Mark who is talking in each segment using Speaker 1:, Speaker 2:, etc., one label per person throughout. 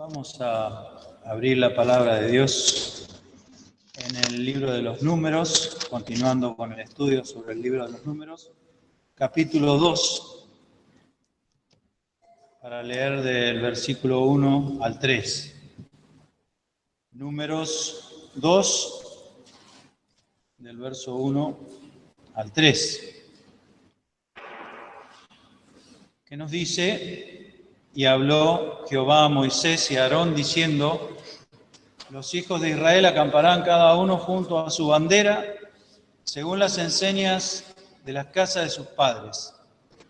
Speaker 1: Vamos a abrir la palabra de Dios en el libro de los Números, continuando con el estudio sobre el libro de los Números, capítulo 2, para leer del versículo 1 al 3. Números 2, del verso 1 al 3, que nos dice: y habló Jehová a Moisés y a Aarón diciendo: los hijos de Israel acamparán cada uno junto a su bandera, según las enseñas de las casas de sus padres.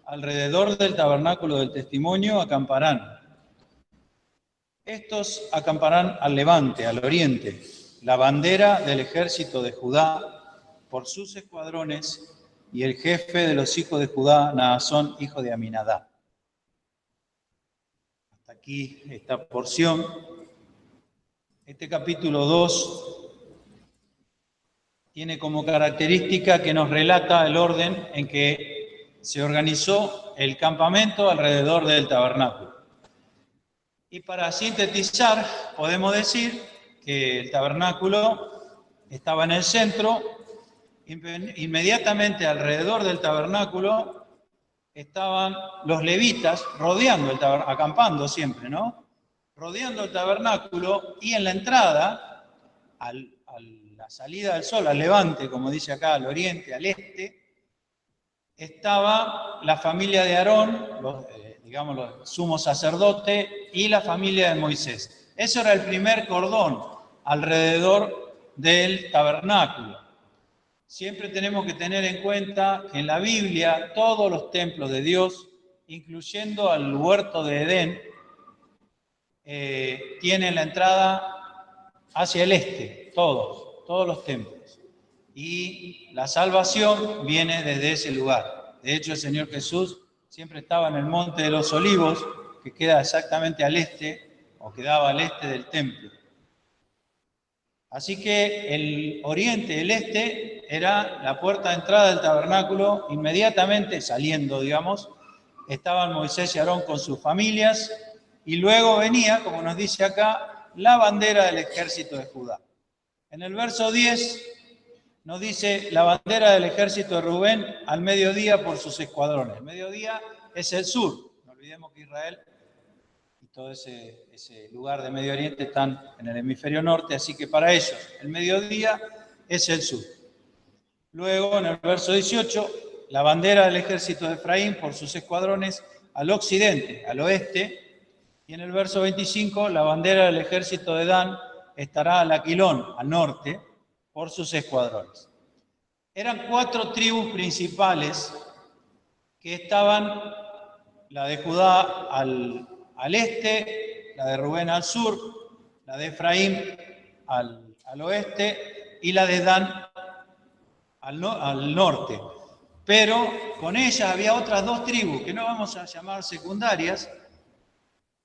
Speaker 1: Alrededor del tabernáculo del testimonio acamparán. Estos acamparán al levante, al oriente, la bandera del ejército de Judá por sus escuadrones, y el jefe de los hijos de Judá, Naasón, hijo de Aminadab. Hasta aquí esta porción. Este capítulo 2 tiene como característica que nos relata el orden en que se organizó el campamento alrededor del tabernáculo. Y para sintetizar, podemos decir que el tabernáculo estaba en el centro. Inmediatamente alrededor del tabernáculo estaban los levitas rodeando el tabernáculo, acampando siempre, ¿no? Rodeando el tabernáculo, y en la entrada, a la salida del sol, al levante, como dice acá, al oriente, al este, estaba la familia de Aarón, los sumos sacerdotes, y la familia de Moisés. Eso era el primer cordón alrededor del tabernáculo. Siempre tenemos que tener en cuenta que en la Biblia todos los templos de Dios, incluyendo al huerto de Edén, tienen la entrada hacia el este, todos los templos. Y la salvación viene desde ese lugar. De hecho, el Señor Jesús siempre estaba en el Monte de los Olivos, que queda exactamente al este, o quedaba al este del templo. Así que el oriente, el este, era la puerta de entrada del tabernáculo. Inmediatamente saliendo, estaban Moisés y Aarón con sus familias, y luego venía, como nos dice acá, la bandera del ejército de Judá. En el verso 10 nos dice la bandera del ejército de Rubén al mediodía por sus escuadrones. El mediodía es el sur. No olvidemos que Israel y todo ese lugar de Medio Oriente están en el hemisferio norte, así que para ellos el mediodía es el sur. Luego, en el verso 18, la bandera del ejército de Efraín por sus escuadrones al occidente, al oeste. Y en el verso 25, la bandera del ejército de Dan estará al Aquilón, al norte, por sus escuadrones. Eran 4 tribus principales que estaban: la de Judá al este, la de Rubén al sur, la de Efraín al oeste y la de Dan al norte. Pero con ellas había otras 2 tribus que no vamos a llamar secundarias,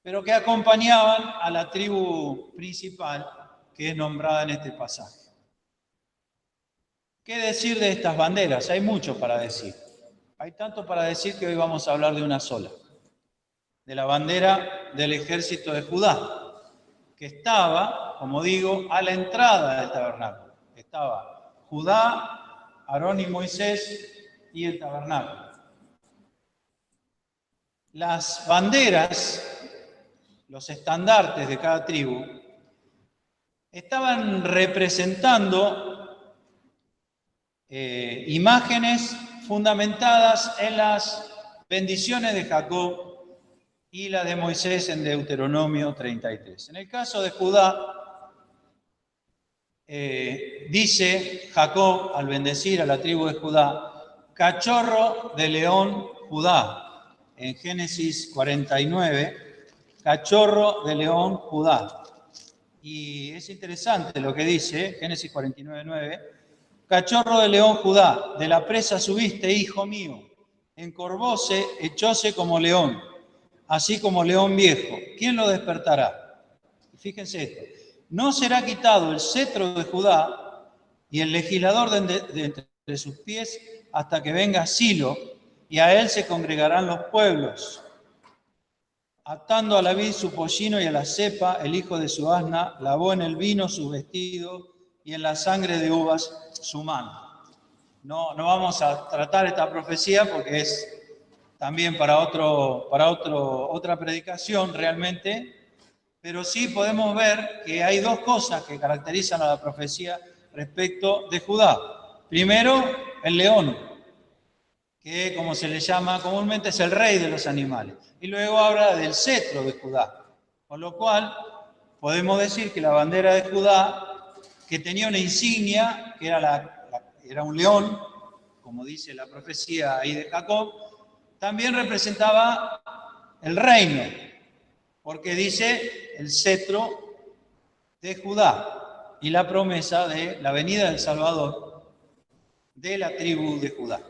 Speaker 1: pero que acompañaban a la tribu principal que es nombrada en este pasaje. ¿Qué decir de estas banderas? Hay mucho para decir. Hay tanto para decir que hoy vamos a hablar de una sola, de la bandera del ejército de Judá, que estaba, como digo, a la entrada del tabernáculo. Estaba Judá, Aarón y Moisés y el tabernáculo. Las banderas, los estandartes de cada tribu, estaban representando imágenes fundamentadas en las bendiciones de Jacob y la de Moisés en Deuteronomio 33. En el caso de Judá, dice Jacob al bendecir a la tribu de Judá: cachorro de león Judá, en Génesis 49, cachorro de león Judá. Y es interesante lo que dice, Génesis 49, 9, cachorro de león Judá, de la presa subiste, hijo mío, encorvóse, echóse como león, así como león viejo. ¿Quién lo despertará? Y fíjense esto: no será quitado el cetro de Judá y el legislador de entre sus pies hasta que venga Silo, y a él se congregarán los pueblos. atando a la vid su pollino y a la cepa el hijo de su asna, lavó en el vino su vestido y en la sangre de uvas su mano. No vamos a tratar esta profecía porque es también para otra predicación realmente, pero sí podemos ver que hay dos cosas que caracterizan a la profecía respecto de Judá. Primero, el león, que como se le llama comúnmente es el rey de los animales. Y luego habla del cetro de Judá. Con lo cual, podemos decir que la bandera de Judá, que tenía una insignia, que era un león, como dice la profecía ahí de Jacob, también representaba el reino, porque dice el cetro de Judá y la promesa de la venida del Salvador de la tribu de Judá.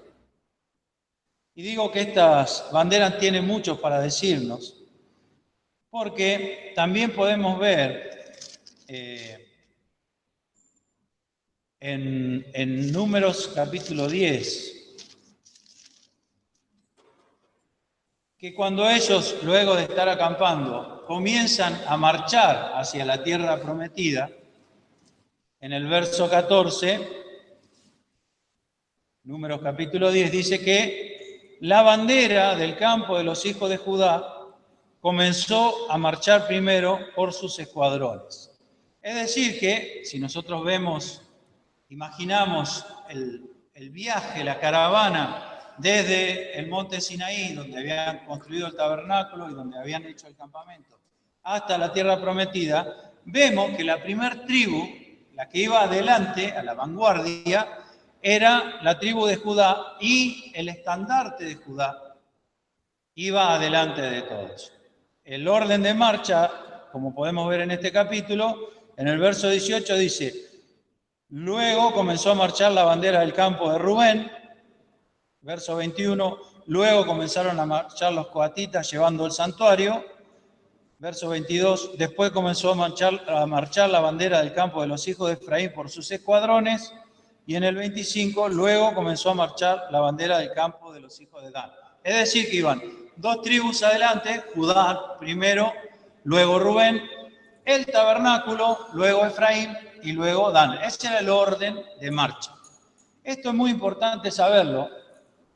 Speaker 1: Y digo que estas banderas tienen mucho para decirnos, porque también podemos ver en Números capítulo 10, que cuando ellos, luego de estar acampando, comienzan a marchar hacia la tierra prometida, en el verso 14, Números capítulo 10, dice que la bandera del campo de los hijos de Judá comenzó a marchar primero por sus escuadrones. Es decir que, si nosotros imaginamos el viaje, la caravana, desde el monte Sinaí, donde habían construido el tabernáculo y donde habían hecho el campamento, hasta la tierra prometida, vemos que la primer tribu, la que iba adelante, a la vanguardia, era la tribu de Judá y el estandarte de Judá iba adelante de todos. El orden de marcha, como podemos ver en este capítulo, en el verso 18 dice: luego comenzó a marchar la bandera del campo de Rubén. Verso 21, luego comenzaron a marchar los coatitas llevando el santuario. Verso 22, después comenzó a marchar la bandera del campo de los hijos de Efraín por sus escuadrones. Y en el 25, luego comenzó a marchar la bandera del campo de los hijos de Dan. Es decir, que iban dos tribus adelante, Judá primero, luego Rubén, el tabernáculo, luego Efraín y luego Dan. Ese era el orden de marcha. Esto es muy importante saberlo,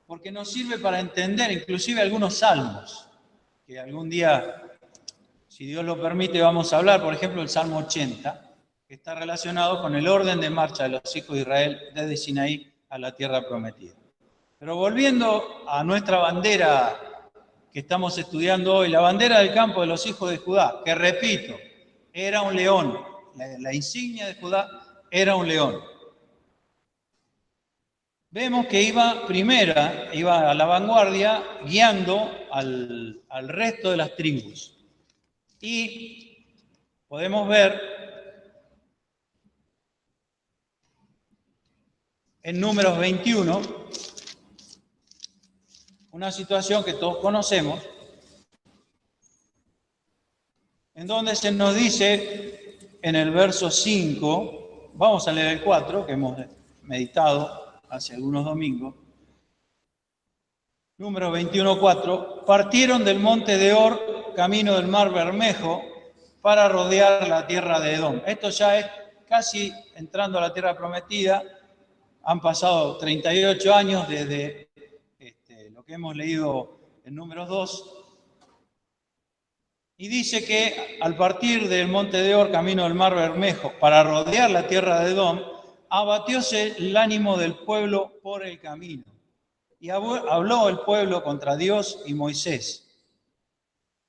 Speaker 1: porque nos sirve para entender inclusive algunos salmos, que algún día, si Dios lo permite, vamos a hablar. Por ejemplo, el Salmo 80, que está relacionado con el orden de marcha de los hijos de Israel desde Sinaí a la tierra prometida. Pero volviendo a nuestra bandera que estamos estudiando hoy, la bandera del campo de los hijos de Judá, que repito, era un león, la insignia de Judá era un león. Vemos que iba a la vanguardia, guiando al resto de las tribus. Y podemos ver en Números 21 una situación que todos conocemos, en donde se nos dice en el verso 5, vamos a leer el 4, que hemos meditado hace algunos domingos. Número 21:4, partieron del monte de Or, camino del mar Bermejo, para rodear la tierra de Edom. Esto ya es casi entrando a la tierra prometida. Han pasado 38 años desde lo que hemos leído en Números 2. Y dice que al partir del monte de Or, camino del mar Bermejo, para rodear la tierra de Edom, abatióse el ánimo del pueblo por el camino. Y habló el pueblo contra Dios y Moisés: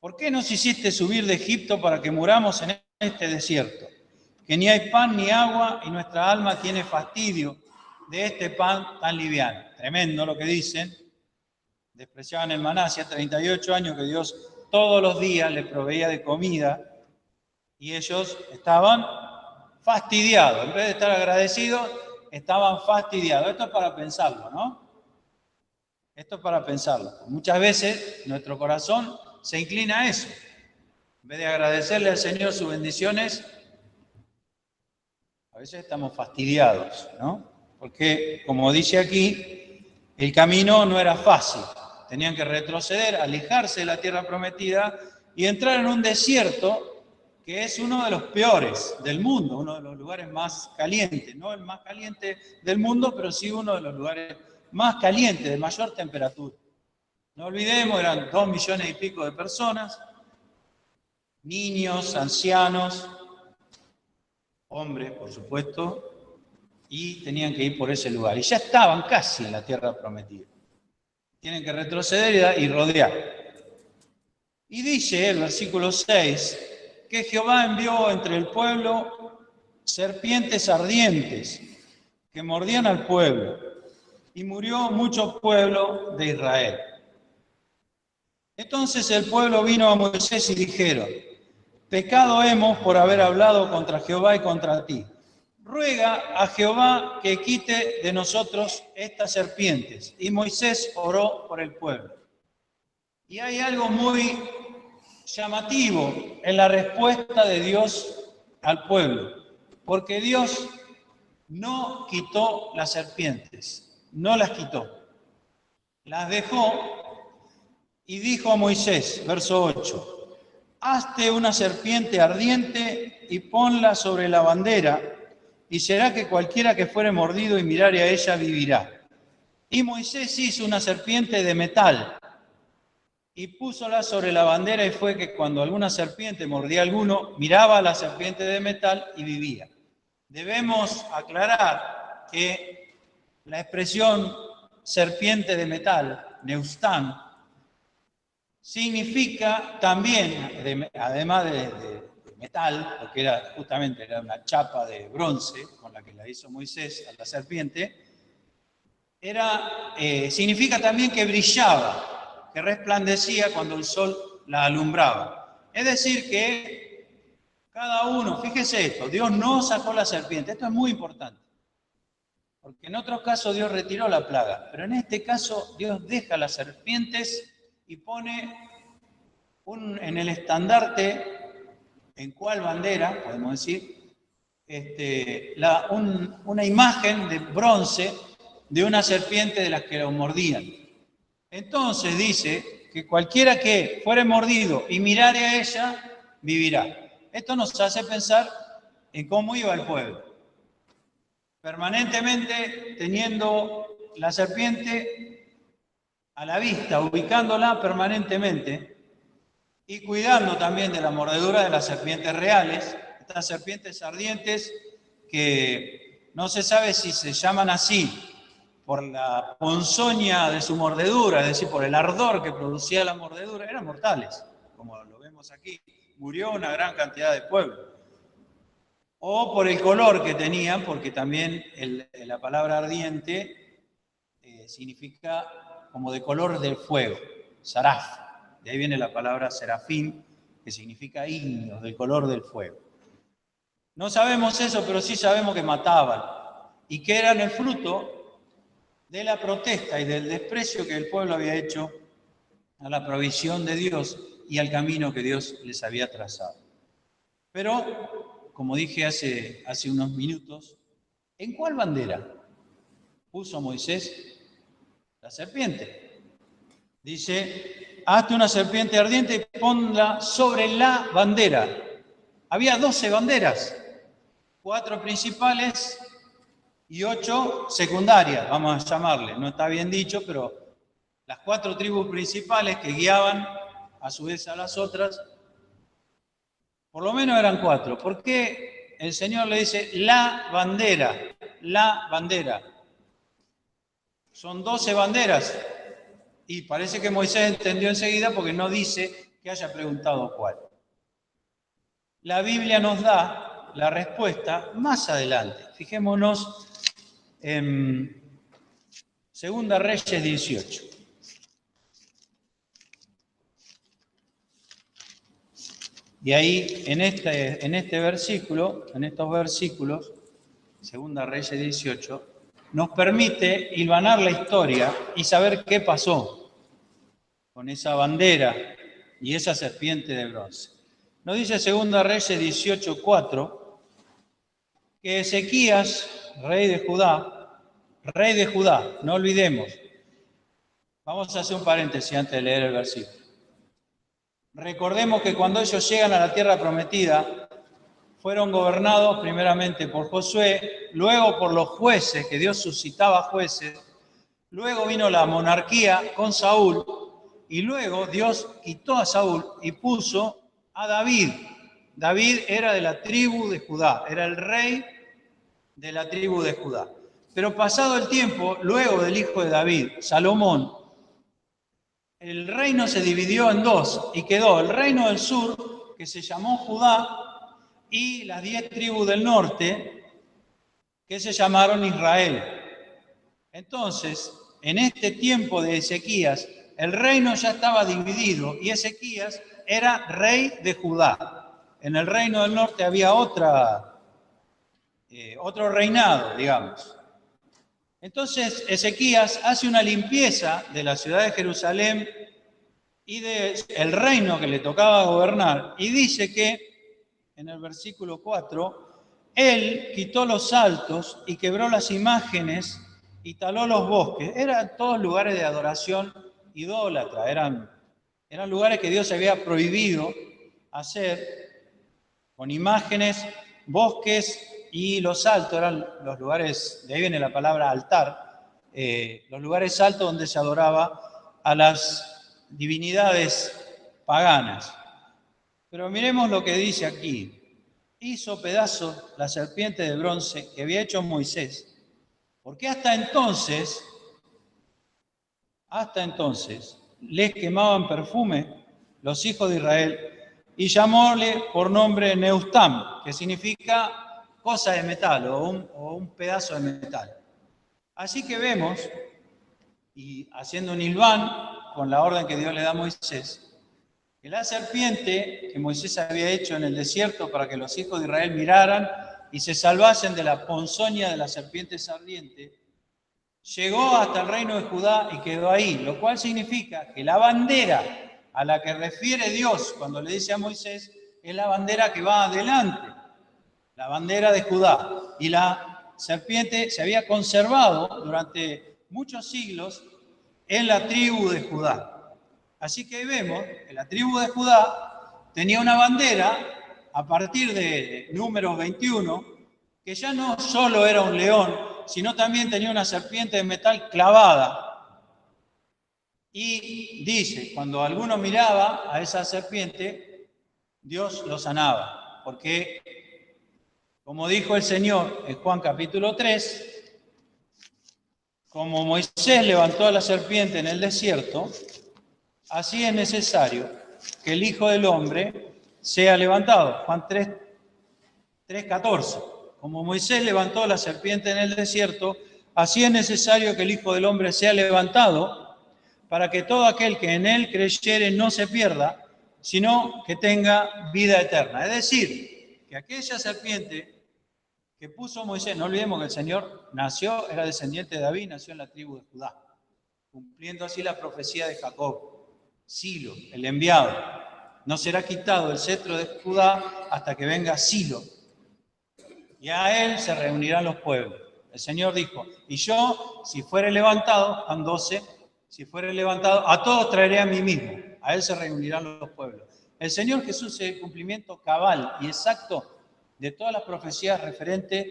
Speaker 1: ¿por qué nos hiciste subir de Egipto para que muramos en este desierto? Que ni hay pan ni agua y nuestra alma tiene fastidio de este pan tan liviano. Tremendo lo que dicen. Despreciaban el maná, hacía 38 años que Dios todos los días les proveía de comida y ellos estaban fastidiados. En vez de estar agradecidos, estaban fastidiados. Esto es para pensarlo, ¿no? Esto es para pensarlo. Muchas veces nuestro corazón se inclina a eso. En vez de agradecerle al Señor sus bendiciones, a veces estamos fastidiados, ¿no? Porque, como dice aquí, el camino no era fácil. Tenían que retroceder, alejarse de la tierra prometida y entrar en un desierto que es uno de los peores del mundo, uno de los lugares más calientes, no el más caliente del mundo, pero sí uno de los lugares más calientes, de mayor temperatura. No olvidemos, eran 2 millones y pico de personas, niños, ancianos, hombres, por supuesto, y tenían que ir por ese lugar. Y ya estaban casi en la tierra prometida. Tienen que retroceder y rodear. Y dice el versículo 6, que Jehová envió entre el pueblo serpientes ardientes que mordían al pueblo, y murió mucho pueblo de Israel. Entonces el pueblo vino a Moisés y dijeron: pecado hemos por haber hablado contra Jehová y contra ti. Ruega a Jehová que quite de nosotros estas serpientes. Y Moisés oró por el pueblo. Y hay algo muy llamativo en la respuesta de Dios al pueblo, porque Dios no quitó las serpientes, no las quitó, las dejó y dijo a Moisés, verso 8, hazte una serpiente ardiente y ponla sobre la bandera, y será que cualquiera que fuere mordido y mirare a ella vivirá. Y Moisés hizo una serpiente de metal y púsola sobre la bandera, y fue que cuando alguna serpiente mordía a alguno, miraba a la serpiente de metal y vivía. Debemos aclarar que la expresión serpiente de metal, neustán, significa también, además de metal, porque justamente era una chapa de bronce con la que la hizo Moisés a la serpiente, significa también que brillaba, que resplandecía cuando el sol la alumbraba. Es decir que cada uno, fíjese esto, Dios no sacó la serpiente, esto es muy importante, porque en otros casos Dios retiró la plaga, pero en este caso Dios deja las serpientes y pone en el estandarte, ¿en cuál bandera? Podemos decir, una imagen de bronce de una serpiente de las que lo mordían. Entonces dice que cualquiera que fuere mordido y mirare a ella, vivirá. Esto nos hace pensar en cómo iba el pueblo. Permanentemente teniendo la serpiente a la vista, ubicándola permanentemente y cuidando también de la mordedura de las serpientes reales, estas serpientes ardientes que no se sabe si se llaman así por la ponzoña de su mordedura, es decir, por el ardor que producía la mordedura, eran mortales, como lo vemos aquí. Murió una gran cantidad de pueblo. O por el color que tenían, porque también la palabra ardiente significa como de color del fuego, saraf. De ahí viene la palabra serafín, que significa ígneos, del color del fuego. No sabemos eso, pero sí sabemos que mataban y que eran el fruto de la protesta y del desprecio que el pueblo había hecho a la provisión de Dios y al camino que Dios les había trazado. Pero, como dije hace unos minutos, ¿en cuál bandera puso Moisés la serpiente? Dice, hazte una serpiente ardiente y ponla sobre la bandera. Había 12 banderas, 4 principales y 8 secundarias, vamos a llamarle. No está bien dicho, pero las 4 tribus principales que guiaban a su vez a las otras, por lo menos eran 4. ¿Por qué el Señor le dice la bandera? La bandera. Son 12 banderas. Y parece que Moisés entendió enseguida porque no dice que haya preguntado cuál. La Biblia nos da la respuesta más adelante. Fijémonos en 2 Reyes 18. Y ahí, en este versículo, en estos versículos, 2 Reyes 18, nos permite hilvanar la historia y saber qué pasó con esa bandera y esa serpiente de bronce. Nos dice 2 Reyes 18:4 que Ezequías, rey de Judá, no olvidemos. Vamos a hacer un paréntesis antes de leer el versículo. Recordemos que cuando ellos llegan a la tierra prometida, fueron gobernados primeramente por Josué, luego por los jueces, que Dios suscitaba jueces, luego vino la monarquía con Saúl, y luego Dios quitó a Saúl y puso a David. David era de la tribu de Judá, era el rey de la tribu de Judá. Pero pasado el tiempo, luego del hijo de David, Salomón, el reino se dividió en dos y quedó el reino del sur, que se llamó Judá, y las 10 tribus del norte, que se llamaron Israel. Entonces, en este tiempo de Ezequías, el reino ya estaba dividido y Ezequías era rey de Judá. En el reino del norte había otro reinado, digamos. Entonces, Ezequías hace una limpieza de la ciudad de Jerusalén y del reino que le tocaba gobernar, y dice que, en el versículo 4, él quitó los altos y quebró las imágenes y taló los bosques. Eran todos lugares de adoración idólatra, eran lugares que Dios había prohibido hacer, con imágenes, bosques, y los altos eran los lugares, de ahí viene la palabra altar, los lugares altos donde se adoraba a las divinidades paganas. Pero miremos lo que dice aquí. Hizo pedazos la serpiente de bronce que había hecho Moisés, porque hasta entonces les quemaban perfume los hijos de Israel, y llamóle por nombre Neustam, que significa cosa de metal o un pedazo de metal. Así que vemos, y haciendo un hilván con la orden que Dios le da a Moisés, que la serpiente que Moisés había hecho en el desierto para que los hijos de Israel miraran y se salvasen de la ponzoña de la serpiente ardiente, llegó hasta el reino de Judá y quedó ahí, lo cual significa que la bandera a la que refiere Dios cuando le dice a Moisés es la bandera que va adelante, la bandera de Judá. Y la serpiente se había conservado durante muchos siglos en la tribu de Judá. Así que vemos que la tribu de Judá tenía una bandera a partir de Números 21, que ya no solo era un león, sino también tenía una serpiente de metal clavada. Y dice, cuando alguno miraba a esa serpiente, Dios lo sanaba, porque, como dijo el Señor en Juan capítulo 3, como Moisés levantó a la serpiente en el desierto, así es necesario que el Hijo del Hombre sea levantado. Juan 3:14. Como Moisés levantó a la serpiente en el desierto, así es necesario que el Hijo del Hombre sea levantado, para que todo aquel que en él creyere no se pierda, sino que tenga vida eterna. Es decir, que aquella serpiente que puso Moisés, no olvidemos que el Señor nació, era descendiente de David, nació en la tribu de Judá, cumpliendo así la profecía de Jacob. Silo, el enviado, no será quitado el cetro de Judá hasta que venga Silo, y a él se reunirán los pueblos. El Señor dijo, y yo, si fuere levantado, Juan 12, si fuere levantado, a todos traeré a mí mismo, a él se reunirán los pueblos. El Señor Jesús es el cumplimiento cabal y exacto de todas las profecías referentes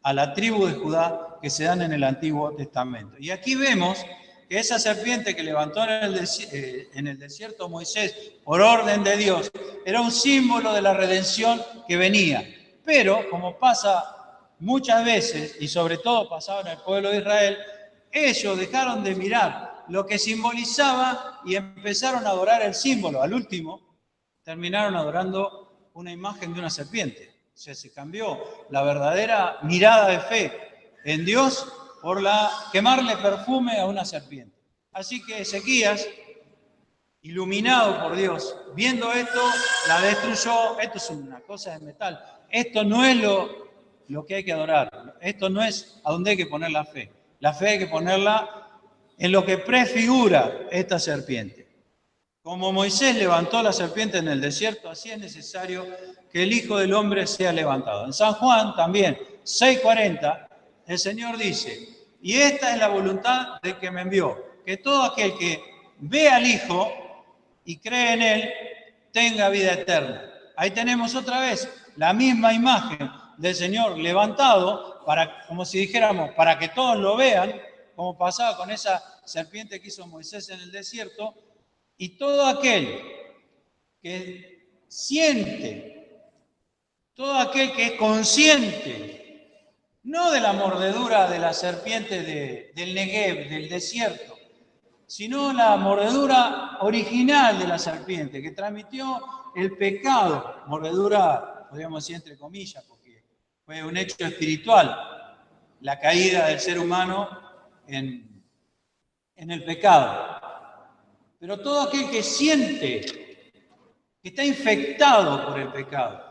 Speaker 1: a la tribu de Judá que se dan en el Antiguo Testamento. Y aquí vemos que esa serpiente que levantó en el desierto Moisés por orden de Dios era un símbolo de la redención que venía. Pero, como pasa muchas veces, y sobre todo pasaba en el pueblo de Israel, ellos dejaron de mirar lo que simbolizaba y empezaron a adorar el símbolo. Al último, terminaron adorando una imagen de una serpiente. O sea, se cambió la verdadera mirada de fe en Dios por quemarle perfume a una serpiente. Así que Ezequías, iluminado por Dios, viendo esto, la destruyó. Esto es una cosa de metal. Esto no es lo que hay que adorar. Esto no es a donde hay que poner la fe. La fe hay que ponerla en lo que prefigura esta serpiente. Como Moisés levantó la serpiente en el desierto, así es necesario que el Hijo del Hombre sea levantado. En San Juan también, 6:40, el Señor dice, y esta es la voluntad del que me envió, que todo aquel que ve al Hijo y cree en Él tenga vida eterna. Ahí tenemos otra vez la misma imagen del Señor levantado, como si dijéramos, para que todos lo vean, como pasaba con esa serpiente que hizo Moisés en el desierto, y todo aquel que siente, todo aquel que es consciente, no de la mordedura de la serpiente del Negev, del desierto, sino la mordedura original de la serpiente, que transmitió el pecado, mordedura, podríamos decir entre comillas, porque fue un hecho espiritual, la caída del ser humano en el pecado. Pero todo aquel que siente que está infectado por el pecado,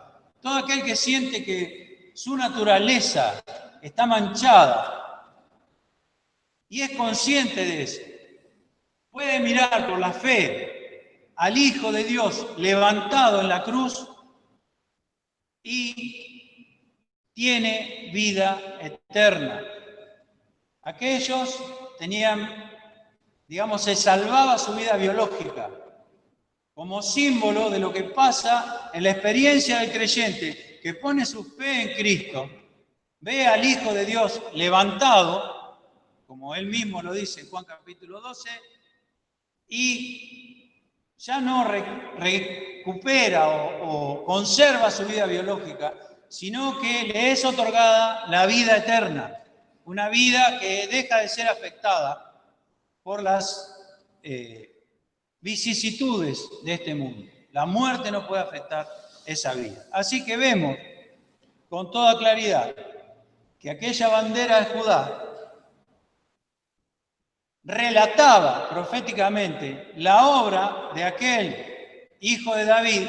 Speaker 1: todo aquel que siente que su naturaleza está manchada y es consciente de eso, puede mirar por la fe al Hijo de Dios levantado en la cruz y tiene vida eterna. Aquellos tenían, digamos, se salvaba su vida biológica como símbolo de lo que pasa en la experiencia del creyente que pone su fe en Cristo, ve al Hijo de Dios levantado, como él mismo lo dice en Juan capítulo 12, y ya no recupera o conserva su vida biológica, sino que le es otorgada la vida eterna, una vida que deja de ser afectada por las vicisitudes de este mundo. La muerte no puede afectar esa vida. Así que vemos con toda claridad que aquella bandera de Judá relataba proféticamente la obra de aquel hijo de David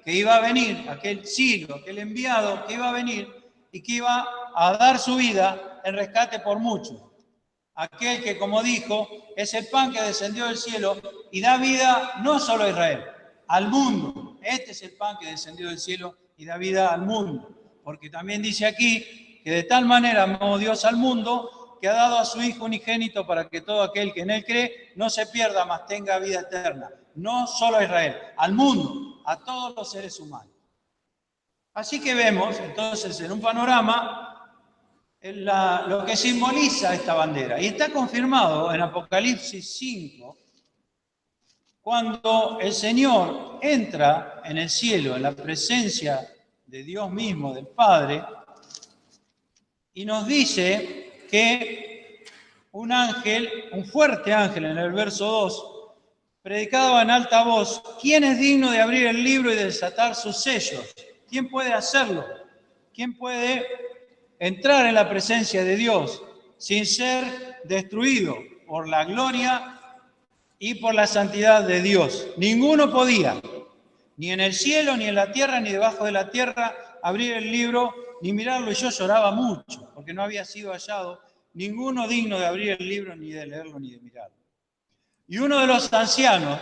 Speaker 1: que iba a venir, aquel Ciro, aquel enviado que iba a venir y que iba a dar su vida en rescate por muchos. Aquel que, como dijo, es el pan que descendió del cielo y da vida no solo a Israel, al mundo. Este es el pan que descendió del cielo y da vida al mundo. Porque también dice aquí que de tal manera amó Dios al mundo que ha dado a su Hijo unigénito para que todo aquel que en él cree no se pierda, mas tenga vida eterna. No solo a Israel, al mundo, a todos los seres humanos. Así que vemos entonces en un panorama lo que simboliza esta bandera. Y está confirmado en Apocalipsis 5, cuando el Señor entra en el cielo, en la presencia de Dios mismo, del Padre, y nos dice que un ángel, un fuerte ángel en el verso 2, predicaba en alta voz: ¿quién es digno de abrir el libro y de desatar sus sellos? ¿Quién puede hacerlo? ¿Quién puede entrar en la presencia de Dios sin ser destruido por la gloria y por la santidad de Dios? Ninguno podía, ni en el cielo, ni en la tierra, ni debajo de la tierra, abrir el libro ni mirarlo. Y yo lloraba mucho, porque no había sido hallado ninguno digno de abrir el libro, ni de leerlo, ni de mirarlo. Y uno de los ancianos,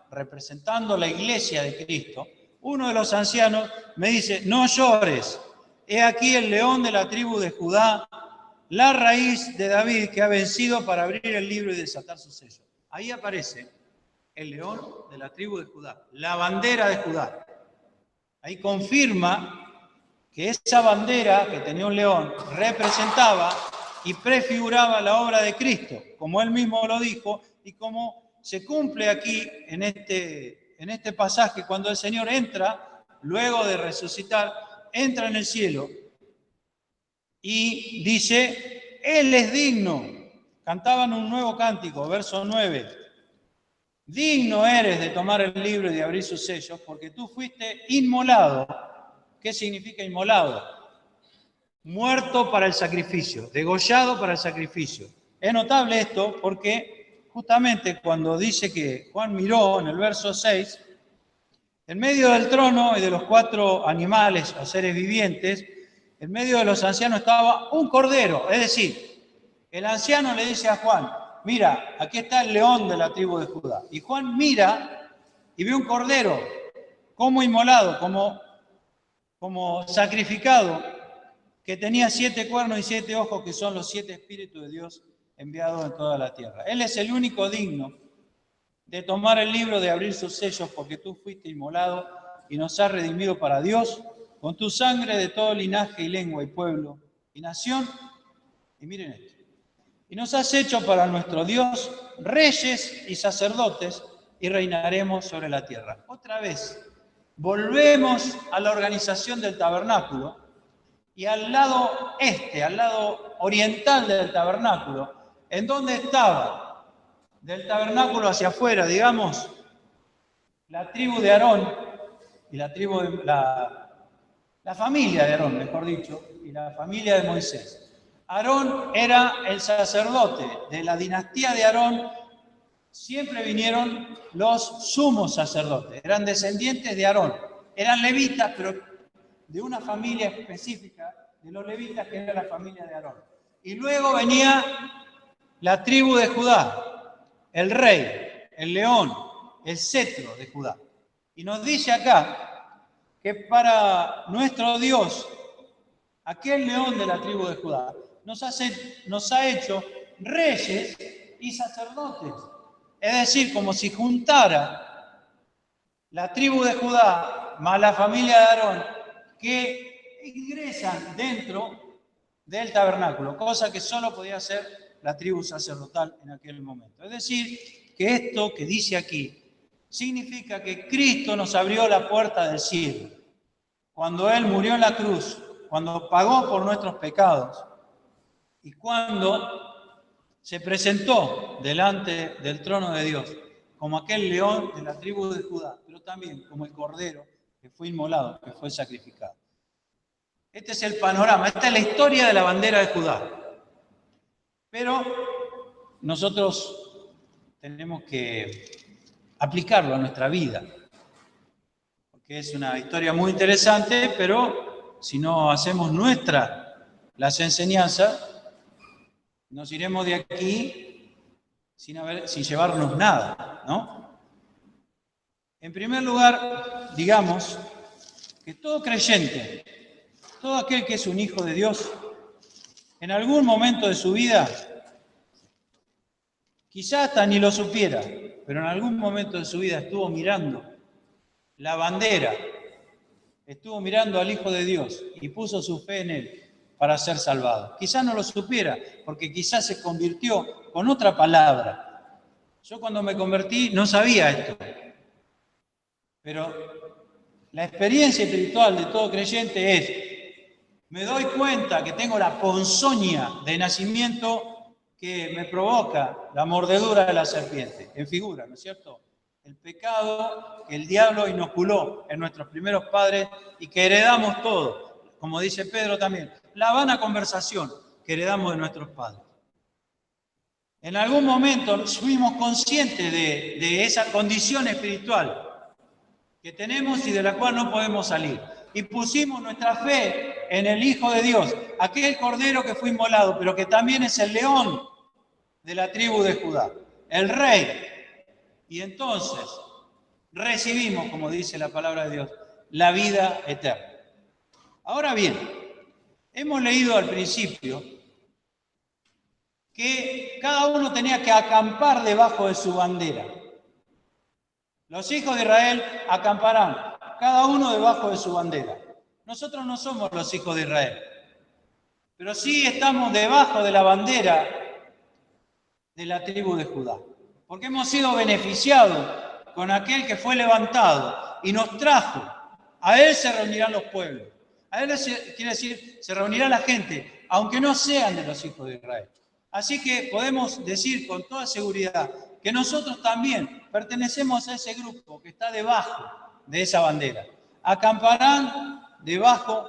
Speaker 1: representando la iglesia de Cristo, uno de los ancianos me dice: no llores, he aquí el león de la tribu de Judá, la raíz de David, que ha vencido para abrir el libro y desatar su sello. Ahí aparece el león de la tribu de Judá, la bandera de Judá. Ahí confirma que esa bandera que tenía un león representaba y prefiguraba la obra de Cristo, como él mismo lo dijo y como se cumple aquí en este pasaje, cuando el Señor entra, luego de resucitar, entra en el cielo y dice: Él es digno. Cantaban un nuevo cántico, verso 9. Digno eres de tomar el libro y de abrir sus sellos, porque tú fuiste inmolado. ¿Qué significa inmolado? Muerto para el sacrificio, degollado para el sacrificio. Es notable esto porque justamente cuando dice que Juan miró en el verso 6, en medio del trono y de los 4 animales o seres vivientes, en medio de los ancianos estaba un cordero. Es decir, el anciano le dice a Juan: mira, aquí está el león de la tribu de Judá. Y Juan mira y ve un cordero como inmolado, como sacrificado, que tenía 7 cuernos y 7 ojos, que son los 7 espíritus de Dios enviados en toda la tierra. Él es el único digno de tomar el libro, de abrir sus sellos, porque tú fuiste inmolado y nos has redimido para Dios, con tu sangre de todo linaje y lengua y pueblo y nación. Y miren esto. Y nos has hecho para nuestro Dios reyes y sacerdotes y reinaremos sobre la tierra. Otra vez, volvemos a la organización del tabernáculo y al lado al lado oriental del tabernáculo, en donde estaba del tabernáculo hacia afuera, digamos, la tribu de Aarón y la familia de Aarón, mejor dicho, y la familia de Moisés. Aarón era el sacerdote de la dinastía de Aarón. Siempre vinieron los sumos sacerdotes, eran descendientes de Aarón, eran levitas, pero de una familia específica de los levitas, que era la familia de Aarón. Y luego venía la tribu de Judá, el rey, el león, el cetro de Judá. Y nos dice acá que para nuestro Dios, aquel león de la tribu de Judá, nos ha hecho reyes y sacerdotes. Es decir, como si juntara la tribu de Judá más la familia de Aarón, que ingresan dentro del tabernáculo, cosa que solo podía hacer la tribu sacerdotal en aquel momento. Es decir, que esto que dice aquí significa que Cristo nos abrió la puerta del cielo. Cuando Él murió en la cruz, cuando pagó por nuestros pecados y cuando se presentó delante del trono de Dios como aquel león de la tribu de Judá, pero también como el cordero que fue inmolado, que fue sacrificado. Este es el panorama, esta es la historia de la bandera de Judá. Pero nosotros tenemos que aplicarlo a nuestra vida, porque es una historia muy interesante, pero si no hacemos las enseñanzas, nos iremos de aquí sin llevarnos nada, ¿no? En primer lugar, digamos que todo creyente, todo aquel que es un hijo de Dios, en algún momento de su vida, quizás hasta ni lo supiera, pero en algún momento de su vida estuvo mirando la bandera, estuvo mirando al Hijo de Dios y puso su fe en Él para ser salvado. Quizás no lo supiera, porque quizás se convirtió con otra palabra. Yo cuando me convertí no sabía esto, pero la experiencia espiritual de todo creyente es: me doy cuenta que tengo la ponzoña de nacimiento que me provoca la mordedura de la serpiente, en figura, ¿no es cierto? El pecado que el diablo inoculó en nuestros primeros padres y que heredamos todos, como dice Pedro también, la vana conversación que heredamos de nuestros padres. En algún momento fuimos conscientes de esa condición espiritual que tenemos y de la cual no podemos salir. Y pusimos nuestra fe en el Hijo de Dios, aquel cordero que fue inmolado, pero que también es el león de la tribu de Judá, el rey. Y entonces recibimos, como dice la palabra de Dios, la vida eterna. Ahora bien, hemos leído al principio que cada uno tenía que acampar debajo de su bandera. Los hijos de Israel acamparán, cada uno debajo de su bandera. Nosotros no somos los hijos de Israel, pero sí estamos debajo de la bandera de la tribu de Judá, porque hemos sido beneficiados con aquel que fue levantado y nos trajo. A Él se reunirán los pueblos. A Él quiere decir, se reunirá la gente, aunque no sean de los hijos de Israel. Así que podemos decir con toda seguridad que nosotros también pertenecemos a ese grupo que está debajo de esa bandera. Acamparán debajo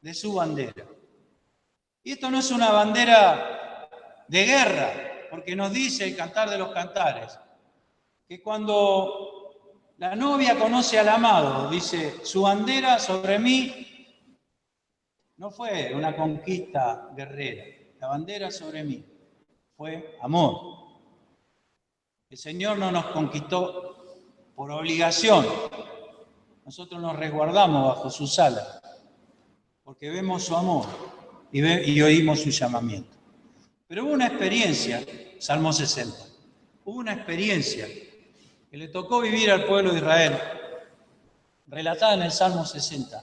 Speaker 1: de su bandera. Y esto no es una bandera de guerra, porque nos dice el Cantar de los Cantares que cuando la novia conoce al amado, dice, su bandera sobre mí no fue una conquista guerrera, la bandera sobre mí fue amor. El Señor no nos conquistó por obligación, nosotros nos resguardamos bajo sus alas, porque vemos su amor y oímos su llamamiento. Pero hubo una experiencia, Salmo 60, hubo una experiencia que le tocó vivir al pueblo de Israel, relatada en el Salmo 60,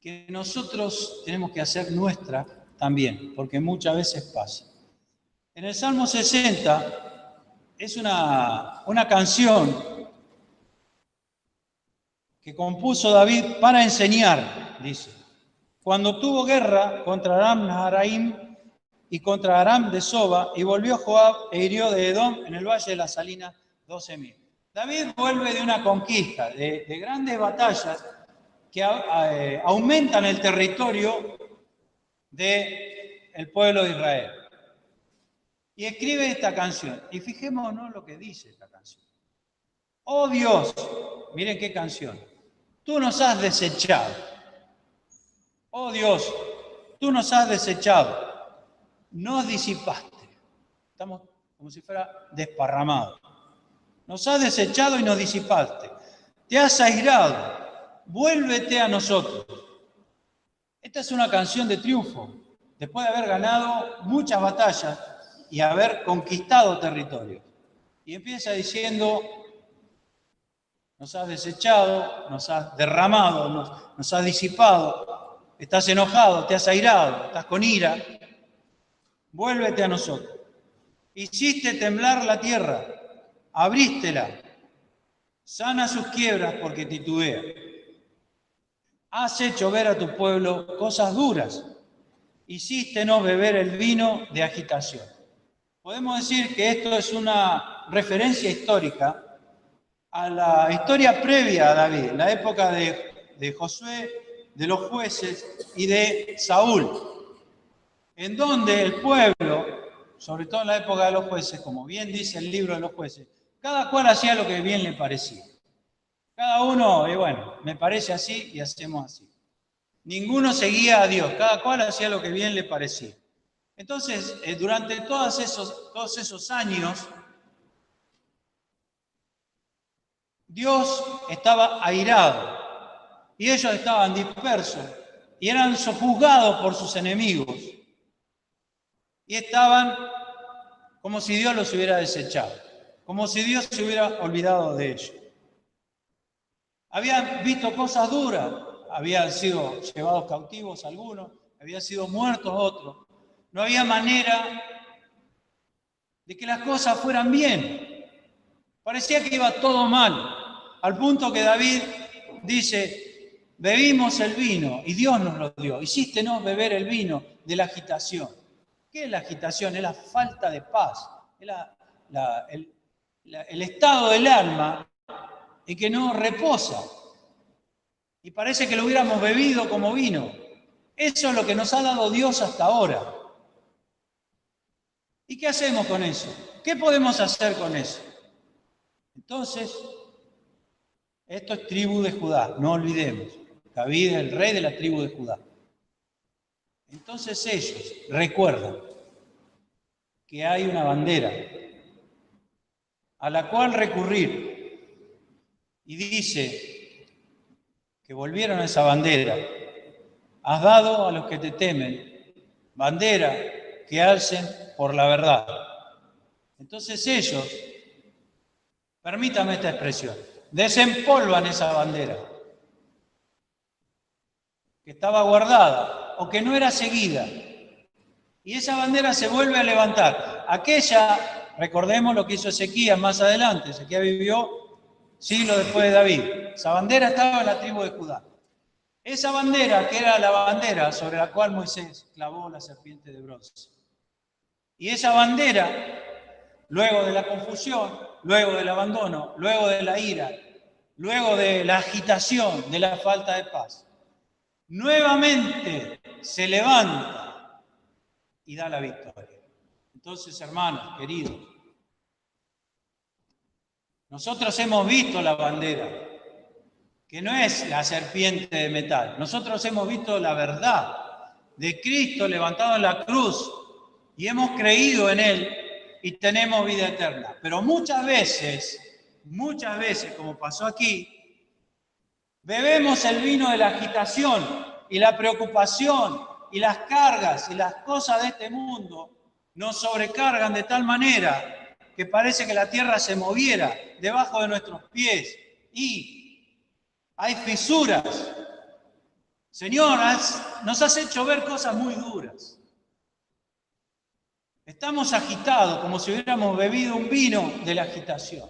Speaker 1: que nosotros tenemos que hacer nuestra también, porque muchas veces pasa. En el Salmo 60 es una canción que compuso David para enseñar, dice. Cuando tuvo guerra contra Aram Naharaim y contra Aram de Soba, y volvió Joab e hirió de Edom en el valle de las Salinas 12.000. David vuelve de una conquista, de grandes batallas que aumentan el territorio del pueblo de Israel. Y escribe esta canción. Y fijémonos lo que dice esta canción. Oh Dios, miren qué canción. Tú nos has desechado. Oh Dios, tú nos has desechado. Nos disipaste. Estamos como si fuera desparramados. Nos has desechado y nos disipaste. Te has airado. Vuélvete a nosotros. Esta es una canción de triunfo. Después de haber ganado muchas batallas y haber conquistado territorios. Y empieza diciendo, nos has desechado, nos has derramado, nos has disipado, estás enojado, te has airado, estás con ira. Vuélvete a nosotros. Hiciste temblar la tierra, abrístela, sana sus quiebras porque titubea. Has hecho ver a tu pueblo cosas duras, hicístenos beber el vino de agitación. Podemos decir que esto es una referencia histórica a la historia previa a David, en la época de Josué, de los jueces y de Saúl, en donde el pueblo, sobre todo en la época de los jueces, como bien dice el libro de los jueces, cada cual hacía lo que bien le parecía. Cada uno, bueno, me parece así y hacemos así. Ninguno seguía a Dios, cada cual hacía lo que bien le parecía. Entonces, durante todos esos años, Dios estaba airado y ellos estaban dispersos y eran sojuzgados por sus enemigos y estaban como si Dios los hubiera desechado, como si Dios se hubiera olvidado de ellos. Habían visto cosas duras, habían sido llevados cautivos algunos, habían sido muertos otros. No había manera de que las cosas fueran bien. Parecía que iba todo mal, al punto que David dice, bebimos el vino y Dios nos lo dio. Hicístenos beber el vino de la agitación. ¿Qué es la agitación? Es la falta de paz, es el estado del alma en que no reposa. Y parece que lo hubiéramos bebido como vino. Eso es lo que nos ha dado Dios hasta ahora. ¿Y qué hacemos con eso? ¿Qué podemos hacer con eso? Entonces, esto es tribu de Judá, no olvidemos. David es el rey de la tribu de Judá. Entonces ellos recuerdan que hay una bandera a la cual recurrir y dice que volvieron a esa bandera. Has dado a los que te temen bandera que alcen por la verdad. Entonces ellos, permítame esta expresión, desempolvan esa bandera que estaba guardada o que no era seguida. Y esa bandera se vuelve a levantar. Aquella, recordemos lo que hizo Ezequías más adelante. Ezequías vivió siglos después de David. Esa bandera estaba en la tribu de Judá. Esa bandera, que era la bandera sobre la cual Moisés clavó la serpiente de bronce. Y esa bandera, luego de la confusión, luego del abandono, luego de la ira, luego de la agitación, de la falta de paz, nuevamente se levanta y da la victoria. Entonces, hermanos, queridos, nosotros hemos visto la bandera, que no es la serpiente de metal. Nosotros hemos visto la verdad de Cristo levantado en la cruz y hemos creído en Él y tenemos vida eterna. Pero muchas veces, como pasó aquí, bebemos el vino de la agitación y la preocupación y las cargas y las cosas de este mundo nos sobrecargan de tal manera que parece que la tierra se moviera debajo de nuestros pies y hay fisuras. Señor, nos has hecho ver cosas muy duras. Estamos agitados como si hubiéramos bebido un vino de la agitación.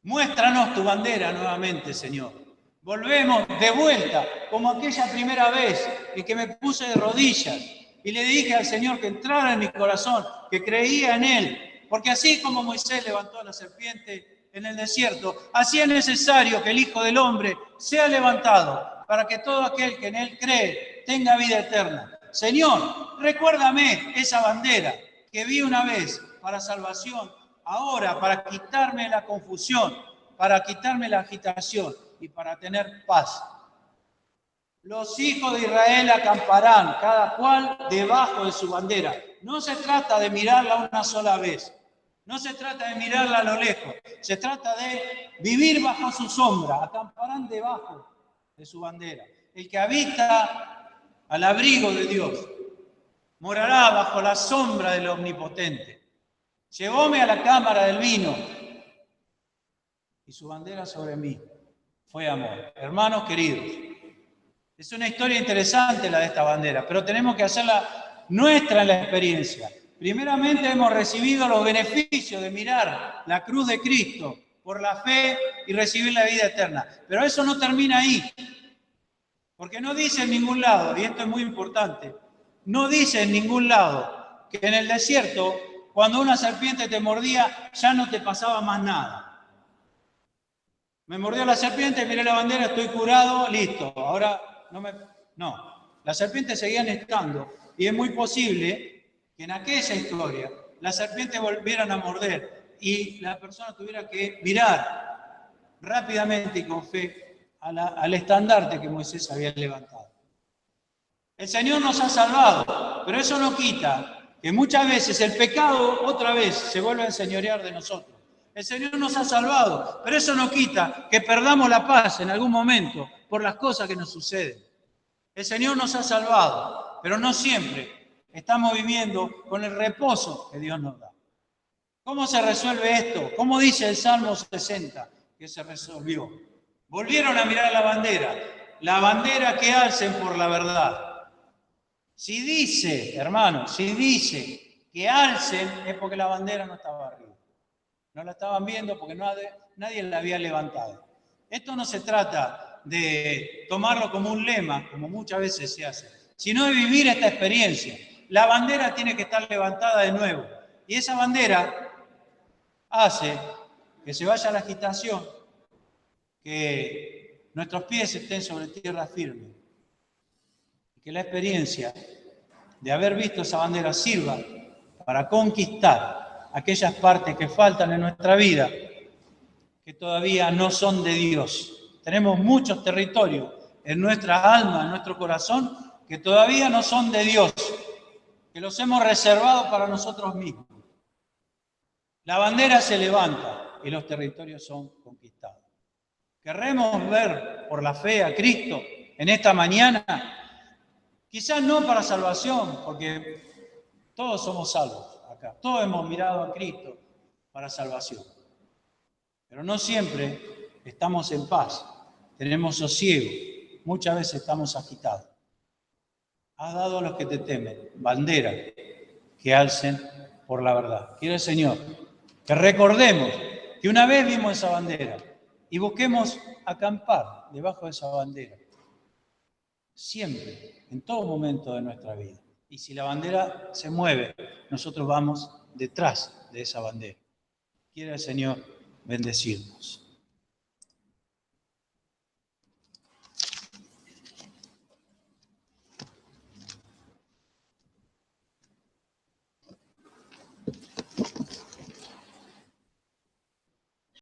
Speaker 1: Muéstranos tu bandera nuevamente, Señor. Volvemos de vuelta, como aquella primera vez en que me puse de rodillas y le dije al Señor que entrara en mi corazón, que creía en Él. Porque así como Moisés levantó a la serpiente en el desierto, así es necesario que el Hijo del Hombre sea levantado para que todo aquel que en Él cree tenga vida eterna. Señor, recuérdame esa bandera que vi una vez para salvación, ahora para quitarme la confusión, para quitarme la agitación y para tener paz. Los hijos de Israel acamparán, cada cual debajo de su bandera. No se trata de mirarla una sola vez. No se trata de mirarla a lo lejos. Se trata de vivir bajo su sombra. Acamparán debajo de su bandera. El que habita al abrigo de Dios morará bajo la sombra del Omnipotente. Llevóme a la cámara del vino y su bandera sobre mí fue amor. Hermanos queridos, es una historia interesante la de esta bandera, pero tenemos que hacerla nuestra en la experiencia. Primeramente hemos recibido los beneficios de mirar la cruz de Cristo por la fe y recibir la vida eterna. Pero eso no termina ahí, porque no dice en ningún lado, y esto es muy importante, no dice en ningún lado que en el desierto, cuando una serpiente te mordía, ya no te pasaba más nada. Me mordió la serpiente, miré la bandera, estoy curado, listo. Ahora no. Las serpientes seguían estando y es muy posible que en aquella historia las serpientes volvieran a morder y la persona tuviera que mirar rápidamente y con fe al estandarte que Moisés había levantado. El Señor nos ha salvado, pero eso no quita que muchas veces el pecado otra vez se vuelve a enseñorear de nosotros. El Señor nos ha salvado, pero eso no quita que perdamos la paz en algún momento por las cosas que nos suceden. El Señor nos ha salvado, pero no siempre estamos viviendo con el reposo que Dios nos da. ¿Cómo se resuelve esto? ¿Cómo dice el Salmo 60 que se resolvió? Volvieron a mirar la bandera que alcen por la verdad. Si dice, hermanos, si dice que alcen, es porque la bandera no estaba arriba. No la estaban viendo porque nadie la había levantado. Esto no se trata de tomarlo como un lema, como muchas veces se hace, sino de vivir esta experiencia. La bandera tiene que estar levantada de nuevo. Y esa bandera hace que se vaya la agitación, que nuestros pies estén sobre tierra firme. Y que la experiencia de haber visto esa bandera sirva para conquistar aquellas partes que faltan en nuestra vida, que todavía no son de Dios. Tenemos muchos territorios en nuestra alma, en nuestro corazón, que todavía no son de Dios, que los hemos reservado para nosotros mismos. La bandera se levanta y los territorios son conquistados. Querremos ver por la fe a Cristo en esta mañana, quizás no para salvación, porque todos somos salvos. Acá. Todos hemos mirado a Cristo para salvación. Pero no siempre estamos en paz, tenemos sosiego, muchas veces estamos agitados. Has dado a los que te temen bandera que alcen por la verdad. Quiere el Señor que recordemos que una vez vimos esa bandera y busquemos acampar debajo de esa bandera. Siempre, en todo momento de nuestra vida. Y si la bandera se mueve, nosotros vamos detrás de esa bandera. Quiere el Señor bendecirnos.